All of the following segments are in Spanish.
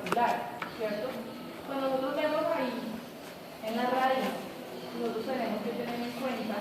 vascular, ¿cierto? Cuando nosotros vemos ahí en la raíz, nosotros tenemos que tener en cuenta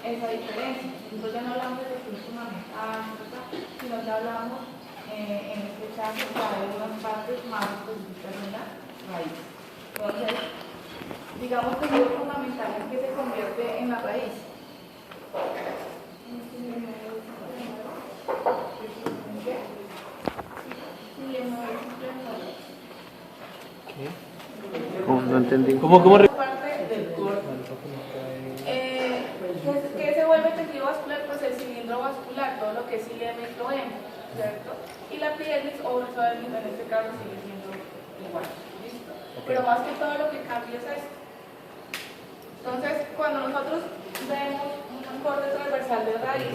esa diferencia. Nosotros ya no hablamos de estructura fundamental, sino que hablamos en este caso de unas partes más específicas de la raíz. Entonces, digamos que el fundamental es que se convierte en la raíz. No entendí. ¿Cómo? Parte del corte. ¿Qué se vuelve tejido vascular? Pues el cilindro vascular, todo lo que es ilema y floema, ¿cierto? Y la epidermis o el exodermis en este caso sigue siendo igual, ¿listo? Pero más que todo lo que cambia es esto. Entonces, cuando nosotros vemos un corte transversal de raíz,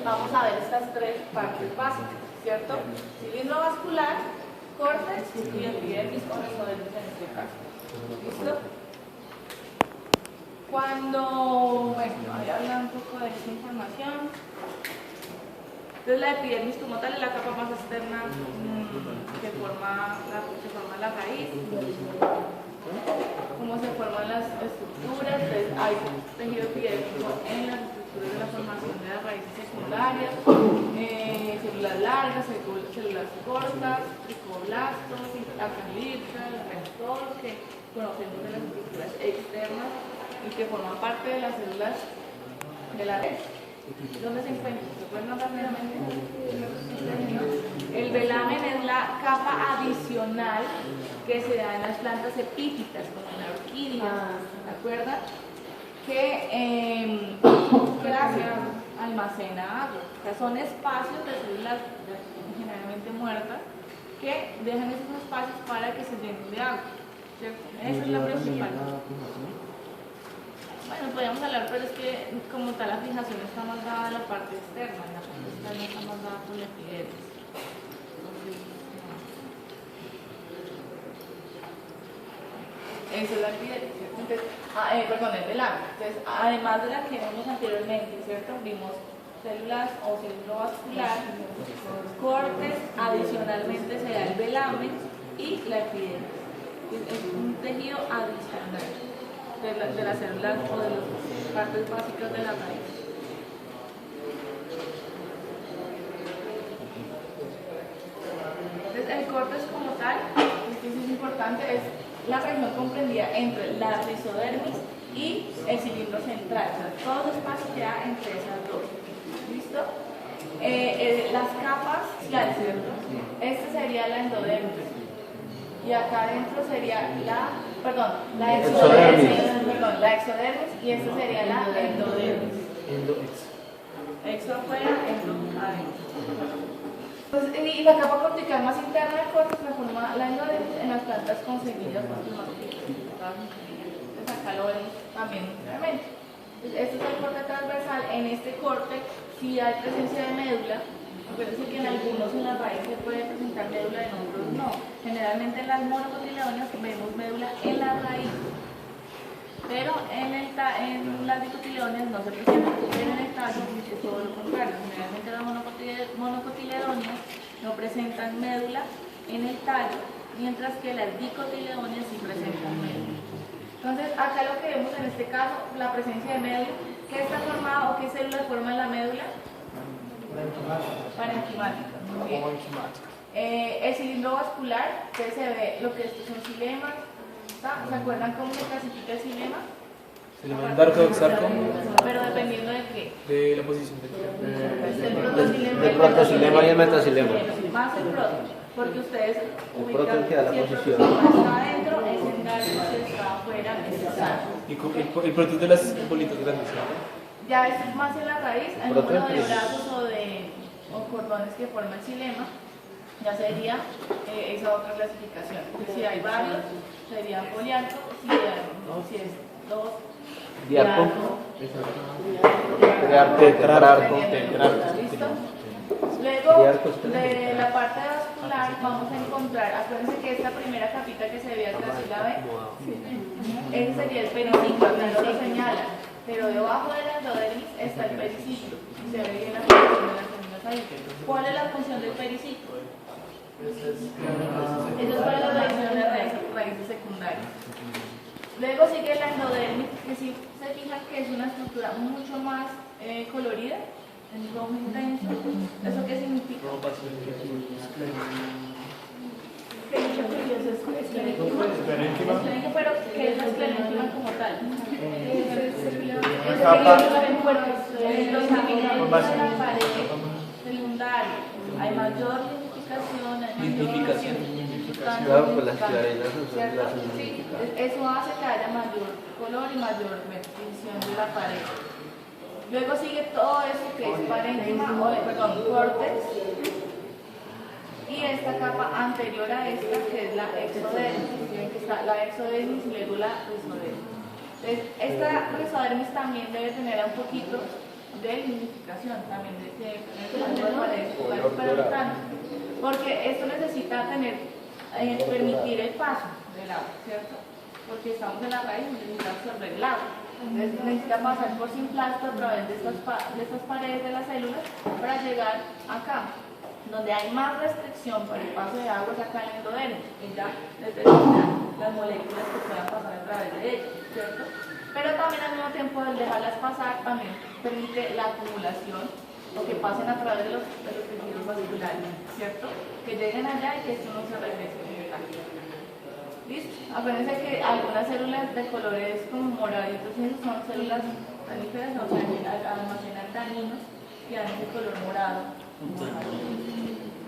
vamos a ver estas tres partes básicas, ¿cierto? Cilindro vascular, córtex y epidermis o exodermis en este caso. ¿Listo? Cuando, bueno, voy a hablar un poco de esta información. Entonces la epidermis como tal es la capa más externa que forma la raíz. Cómo se forman las estructuras. Entonces hay tejido epidérmico en las estructuras de la formación de las raíces secundarias, células largas, células cortas, tricoblastos, acalipsa, el rector, que conocemos de las estructuras externas y que forman parte de las células de la red. ¿Dónde se encuentra? ¿Se pueden notar rápidamente? El velamen es la capa adicional que se da en las plantas epífitas, como en la orquídea, ¿de acuerdo? Que almacena agua. O sea, son espacios de células generalmente muertas que dejan esos espacios para que se llenen de agua, ¿cierto? Esa es la principal. Bueno, podríamos hablar, pero es que como tal la fijación está más dada en la parte externa, en la parte externa está más dada por la epidermis. Eso es la epidermis, ¿cierto? Entonces, el velamen. Entonces, además de la que vimos anteriormente, ¿cierto? Vimos células o cilindro vascular, cortes, adicionalmente se da el velamen y la epidermis. Es un tejido adicional de las células o de las partes básicas de la raíz. Entonces, el córtex como tal, esto es importante, es la región comprendida entre la rizodermis y el cilindro central, o sea, todo el espacio que hay entre esas dos. ¿Listo? Las capas, ¿cierto? Esta sería la endodermis. Y acá adentro sería la exodermis, y esta sería la endodermis. Exo afuera, endo adentro. Pues, y la capa cortical más interna del córtex la forma la endodermis en las plantas con semillas más pequeñas. Entonces acá lo vemos también claramente. Este es el corte transversal. En este corte sí hay presencia de médula. Acuérdense que en algunos en la raíz se puede presentar médula, en otros no. Generalmente en las monocotiledoneas vemos médula en la raíz, pero en las dicotiledoneas no se presenta. Pero en el tallo es todo lo contrario. Generalmente las monocotiledoneas no presentan médula en el tallo, mientras que las dicotiledoneas sí presentan médula. Entonces, acá lo que vemos en este caso, la presencia de médula, ¿qué está formada o qué células forman la médula? Parenquimática. Muy bien. El cilindro vascular, que se ve lo que estos son cilemas. ¿Se acuerdan cómo se clasifica el cilema? Darco, Pero dependiendo de qué. de la posición del protocilema y el metacilema. Más el proto, porque ustedes proto queda la si el posición. proto está adentro, es en darco, si está afuera, es en sano. y el proto de las bolitas grandes. Ya es más en la raíz, el Proto número de es- brazos o cordones que forma el cilema, ya sería esa otra clasificación. Si hay varios, sería poliarco, si es dos, Diarco. Tetrarco. ¿Listo? Luego, de la parte vascular vamos a encontrar, acuérdense que esta primera capita que se ve acá, ¿sí la ve? Ese sería el periciclo, no lo señala, pero debajo de la endodermis está el periciclo, se ve bien la función de las células ahí. ¿Cuál es la función del periciclo? Eso es para la revisión de raíces secundarias. Luego sigue la endodermis, que si se fijan que es una estructura mucho más colorida, en rojo intenso. ¿Eso qué significa? Que mucho curioso es esclerénquima, pero ¿qué es la esclerénquima como tal? Es el cuerpo, los lineamientos de la pared secundaria. Hay mayor lidificación, hay mayor Claro, pues las clarelas son ¿cierto? las Sí, eso hace que haya mayor color y mayor definición de la pared. Luego sigue todo eso que es parénquima, córtex, y esta capa anterior a esta que es la exodermis. Tienen que estar la exodermis y luego la rizodermis. Entonces, esta rizodermis también debe tener un poquito de lidificación, también de paredes, pero no tanto, porque esto necesita permitir el paso del agua, ¿cierto? Porque estamos en la raíz y necesita absorber el agua. Entonces necesita pasar por simplastro a través de estas paredes de las células para llegar acá, donde hay más restricción para el paso de agua, es acá en el endodermis, y ya determina las moléculas que puedan pasar a través de ellas, ¿cierto? Pero también al mismo tiempo, al dejarlas pasar, también permite la acumulación o que pasen a través de los tejidos vasculares, ¿cierto? Que lleguen allá y que esto no se regrese como tal. ¿Listo? Acuérdense que algunas células de colores como moraditos son células taníferas, o sea, que almacenan taninos y dan ese color morado.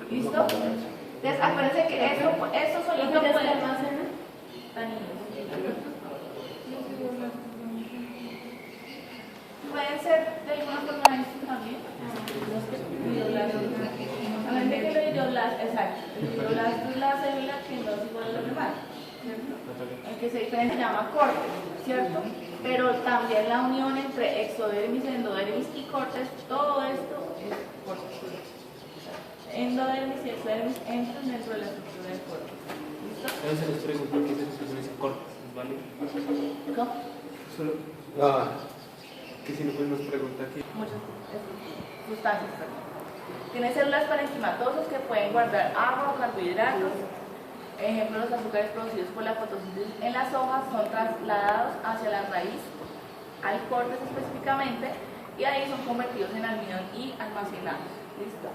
¿Listo? Entonces, acuérdense que eso solito puede almacenar taninos. Pueden ser de alguna forma estos también. Acuérdense que los hidroblastos, exacto. El hidroblasto es la célula que no es igual a los demás, ¿cierto? El que se diferencia se llama córtex, ¿cierto? Pero también la unión entre exodermis, endodermis y córtex, todo esto es córtex. Endodermis y exodermis entran dentro de la estructura del córtex. ¿Listo? Entonces se les pregunta qué es eso que se cortes, ¿vale? ¿Cómo? Que si no pues nos pregunta aquí. Muchas sustancias, perdón. Tiene células parenquimatosas que pueden guardar agua o carbohidratos. Ejemplo, los azúcares producidos por la fotosíntesis en las hojas son trasladados hacia la raíz, al córtex específicamente, y ahí son convertidos en almidón y almacenados. ¿Listo?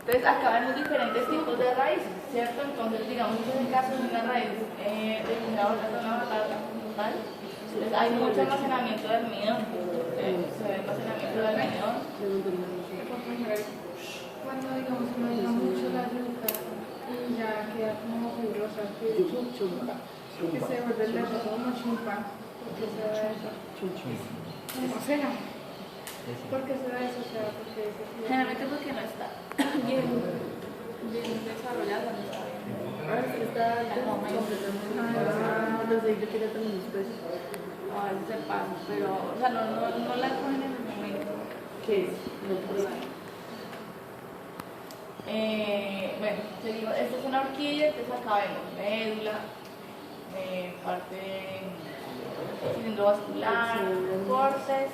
Entonces, acá vemos diferentes tipos de raíces, ¿cierto? Entonces, digamos que en el caso de una raíz de una batata, ¿vale? Entonces, hay mucho almacenamiento de almidón. Se ve almacenamiento de almidón. Cuando digamos que no deja mucho la yuca y ya queda como fibrosa, que se vuelve el dedo como chumpa. ¿Por qué se da eso? ¿Cómo será? ¿Por qué se da eso? O sea, porque Generalmente porque no está bien desarrollado, no está bien. está entonces yo quería también después. A veces se pasa, pero o sea, no la cogen en el momento. ¿Qué es? Bueno, seguimos. Esta es una orquídea, entonces acá vemos médula, parte cilindro vascular, córtex.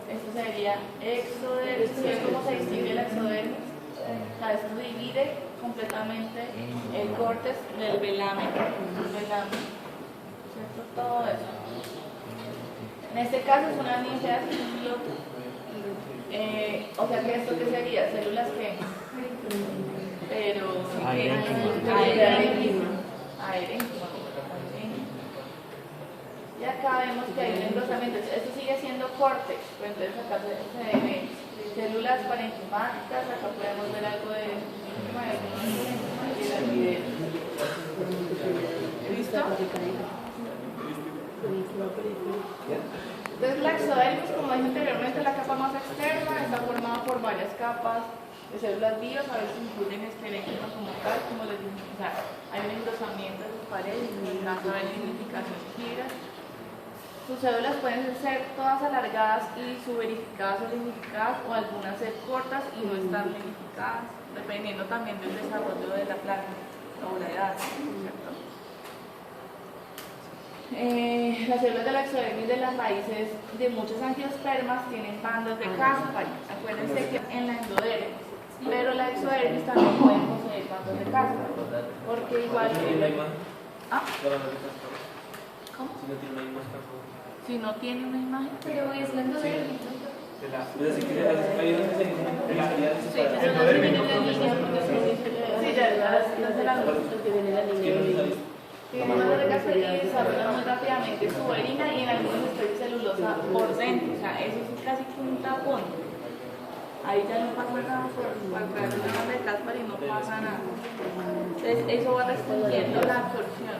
Esto sería exodermis. ¿Sí ves cómo se distingue el exodermis? O sea, esto divide completamente el córtex del velamen. ¿Cierto? Todo eso. En este caso es una ninfea ciclo. O sea que esto que sería células que aerénquima. Y acá vemos que hay un engrosamiento. Esto sigue siendo córtex, pero entonces acá se ven células parenquimáticas. Acá podemos ver algo de ¿listo? Entonces la exodermis, como dije anteriormente, es la capa más externa, está formada por varias capas de células vivas, a veces incluyen esquelética como tal, como les dije, o sea, hay un engrosamiento de sus paredes, alcanza a ver lidificación de fibras. Sus células pueden ser todas alargadas y suberificadas o lidificadas, o algunas ser cortas y no están lidificadas, dependiendo también del desarrollo de la planta o la edad, ¿cierto? Las células de la exodermis de las raíces de muchos angiospermas tienen bandas de Caspary. Acuérdense que en la endodermis, pero la exodermis también pueden bandas de caspa, porque igual... ¿Tiene una imagen? ¿Ah? La banda de caspa. ¿Cómo? Si no tiene una imagen. Si no tiene una imagen. Pero es la endodermis. Pues así que hay una que se llama Sí, eso no tiene la línea porque sí, ya las de la luz. Que viene la que no línea. está Tiene bandas de caspa y desarrolla muy rápidamente su orina y en algunos especies celulosa por dentro. O sea, eso es casi como un tapón. Ahí ya no pasa nada por traer una banda de caspa y no pasa nada. Entonces, eso va restringiendo la absorción.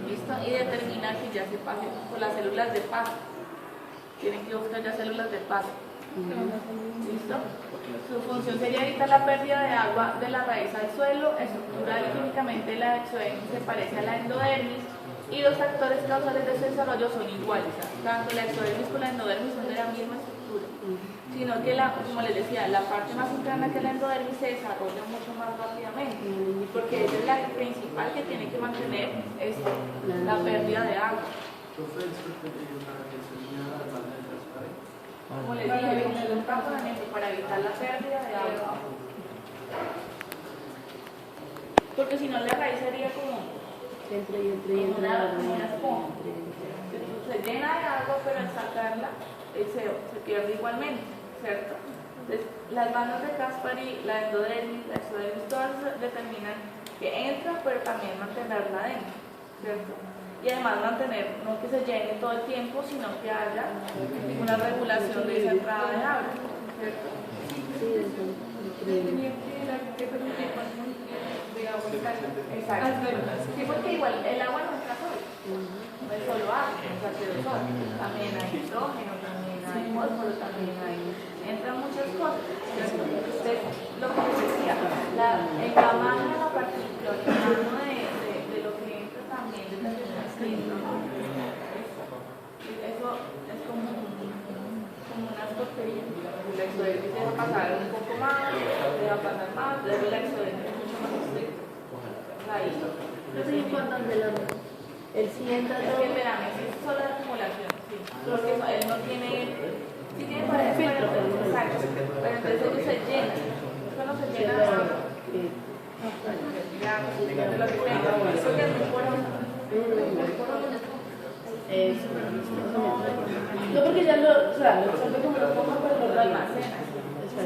¿Listo? Y determina que ya se pase por las células de paso. Tienen que buscar ya células de paso. ¿Listo? Su función sería evitar la pérdida de agua de la raíz al suelo. Estructural y químicamente la exodermis se parece a la endodermis y los factores causales de su desarrollo son iguales. O sea, tanto la exodermis como la endodermis son de la misma estructura, sino que, como les decía, la parte más interna que la endodermis se desarrolla mucho más rápidamente, porque esa es la principal que tiene que mantener la pérdida de agua. Como les dije, es un componente para evitar la pérdida de agua. Porque si no, la raíz sería como una esponja. Se llena de agua, pero al sacarla se pierde igualmente, ¿cierto? Entonces, las bandas de Caspary, la endodermis, la exodermis, todas determinan que entra, pero también mantenerla dentro, ¿cierto? Y además mantener, no que se llene todo el tiempo, sino que haya una regulación de esa entrada de agua, ¿cierto? Exacto. Sí, porque igual el agua no entra solo, no es solo agua, no es solo, también hay hidrógeno, también hay fósforo, también entran muchas cosas. Entonces, lo que les decía, el tamaño de la partícula, el tamaño de lo que entra también determina el filtro. Eso es como una porquería. La exodermis deja pasar un poco más, deja pasar más, luego la exodermis es mucho más estricta. Ahí. Eso es importante, el siguiente Es que el verano es solo de acumulación, sí. Porque él no tiene. Sí tiene para filtro, exacto. Pero entonces ellos se llenan. Cuando se llenan de agua. De lo que tenga. Porque es muy poroso. No porque ya lo absorbe como lo pongo, pero lo almacena.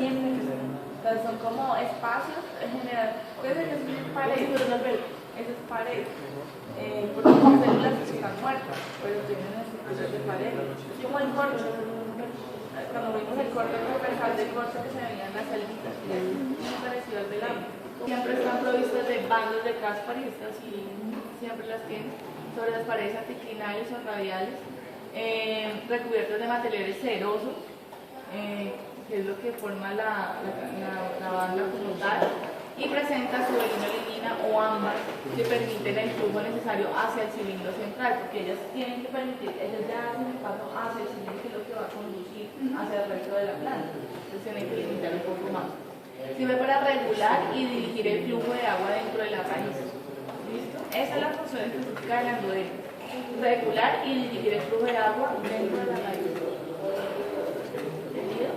Siempre. Entonces son como espacios en general. Puede ser que es pared, pero no es eso es pared. Porque son células que están muertas, pero tienen estructuras de pared. Es como el corcho. Cuando vimos el corcho, el refrescal de corcho que se veían las células, es muy parecido al del agua. Siempre están provistas de bandos de Caspary, estas sí siempre las tienen, sobre las paredes anticlinales o radiales, recubiertos de materiales cerosos, que es lo que forma la banda como tal, y presenta suberolinolina o ámbar que permiten el flujo necesario hacia el cilindro central, porque ellas tienen que permitir, ellas ya hacen el paso hacia el cilindro, que es lo que va a conducir hacia el resto de la planta. Entonces tienen que limitar un poco más. Sirve para regular y dirigir el flujo de agua dentro de la raíz. ¿Listo? Esa es la función específica de la endodermis. Regular y dirigir el flujo de agua dentro de la raíz. ¿Entendido?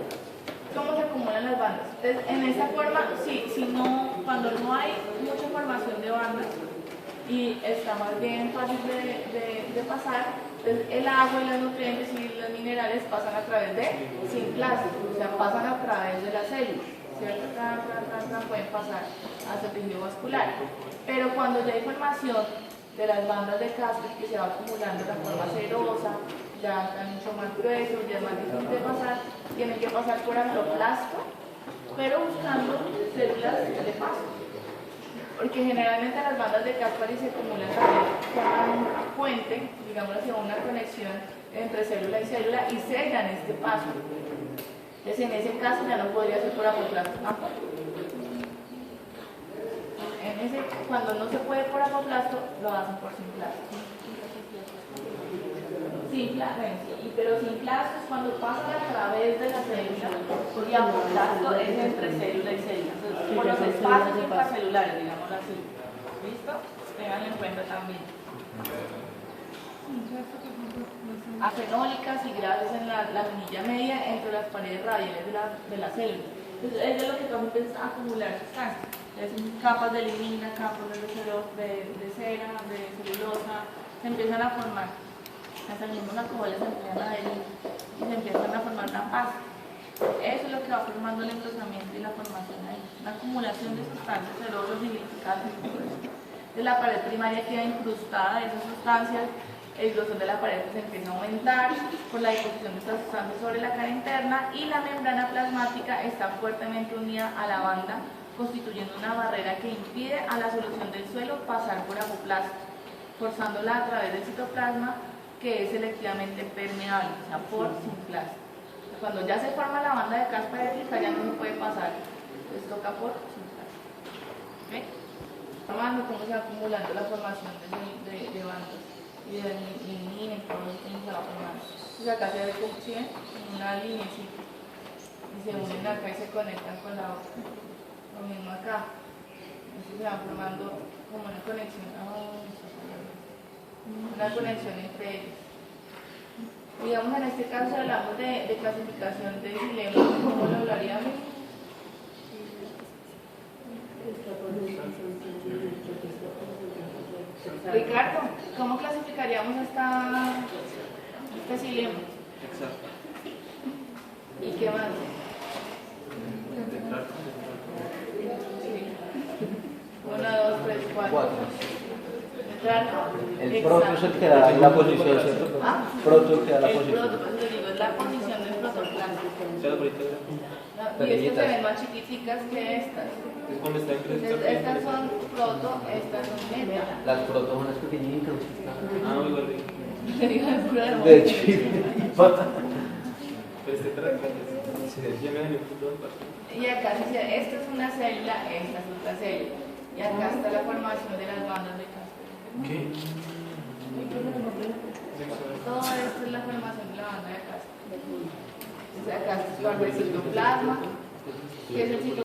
¿Cómo se acumulan las bandas? Entonces, en esta forma, cuando no hay mucha formación de bandas y está más bien fácil de pasar, entonces el agua y los nutrientes y los minerales pasan a través de simplastos, o sea, pasan a través de la célula, ¿cierto? Pueden pasar hacia el tejido vascular. Pero cuando ya hay formación de las bandas de Caspary que se va acumulando de forma cerosa, ya están mucho más gruesos, ya es más difícil de pasar, tienen que pasar por amloplasto, pero buscando células de paso. Porque generalmente las bandas de Caspary se acumulan también con un puente, digamos así, una conexión entre célula y célula y sellan este paso. Entonces en ese caso ya no podría ser por amloplasto tampoco. Cuando no se puede por apoplasto, lo hacen por simplasto. Pero simplasto es cuando pasan a través de la célula y apoplasto es entre célula y célula. Entonces, por los espacios intracelulares, digámoslo así. ¿Listo? Tengan en cuenta también. Afenólicas y grasas en la laminilla media entre las paredes radiales de la célula. Entonces, eso es lo que también empieza a acumular sustancias. Entonces, capas de lignina, capas de cera, de celulosa, se empiezan a formar. Hasta el mismo alcohol se empiezan a adherir y se empiezan a formar una pasta. Eso es lo que va formando el engrosamiento y la formación ahí. La acumulación de sustancias cerosas y silicatas y todo eso. Entonces, la pared primaria queda incrustada de esas sustancias, el grosor de la pared se empieza a aumentar por la disposición de estas sustancias sobre la cara interna y la membrana plasmática está fuertemente unida a la banda, constituyendo una barrera que impide a la solución del suelo pasar por apoplasma, forzándola a través del citoplasma, que es selectivamente permeable, o sea, por simplasta. Cuando ya se forma la banda de caspa eléctrica ya no se puede pasar, entonces toca por simplasta. ¿Okay? Formando cómo se va acumulando la formación de bandas y de lignina y todo eso, cómo se va formando. Entonces acá se recogen en una linecita y se unen acá y se conectan con la otra. Lo mismo acá. Entonces se van formando como una conexión. Una conexión entre ellos. Digamos, en este caso hablamos de clasificación de dilemas, ¿cómo lo hablaríamos? Ricardo, ¿cómo clasificaríamos este dilema? Exacto. ¿Y qué más? Sí. 1, 2, 3, 4. El proto es el que da la posición, ¿cierto? ¿Ah? Proto que da la El posición. proto, pues le digo, es la posición del protoplasma. Ya lo ahorita. Y estas se ven más chiquiticas que estas. Es cuando está en Entonces, estas son proto, estas son meta. Las protos son las pequeñitas. Ah, igual. De hecho. Pero este traje. Ya me dañó todo el parte. Y acá dice, esta es una célula, esta es otra célula. Y acá está la formación de las bandas de caspa. ¿Qué? Todo esto es la formación de la banda de caspa. Entonces acá está el citoplasma, que es el citoplasma.